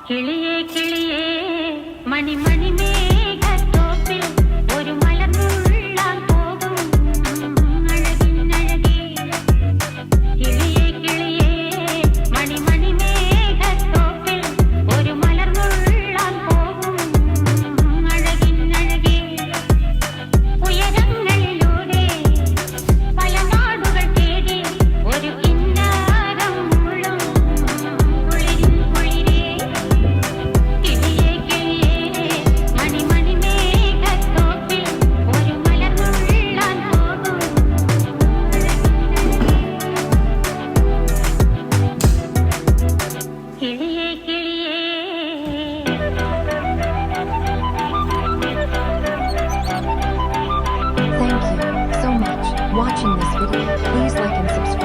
കിളിയേ കിളിയേ മണിമണി മേഘത്തോപ്പിൽ ഒരു മലർന്നുള്ളാൻ പോകും അഴകിനഴകേ. കിളിയേ കിളിയേ മണിമണി മേഘത്തോപ്പിൽ ഒരു മലർന്നുള്ളാൻ പോകും അഴകിനഴകേ. ഉയരങ്ങളിലൂടെ പല നാടുകൾ തേടി ഒരു കിന്നാരം മുള്ളും കുളിരിൻ കുളിരേ. കിളിയേ കിളിയേ മണിമണി മേഘത്തോപ്പിൽ ഒരു മലർന്നുള്ളാൻ പോകും. കിളിയേ കിളിയേ. Thank you so much watching this video. Please like and subscribe.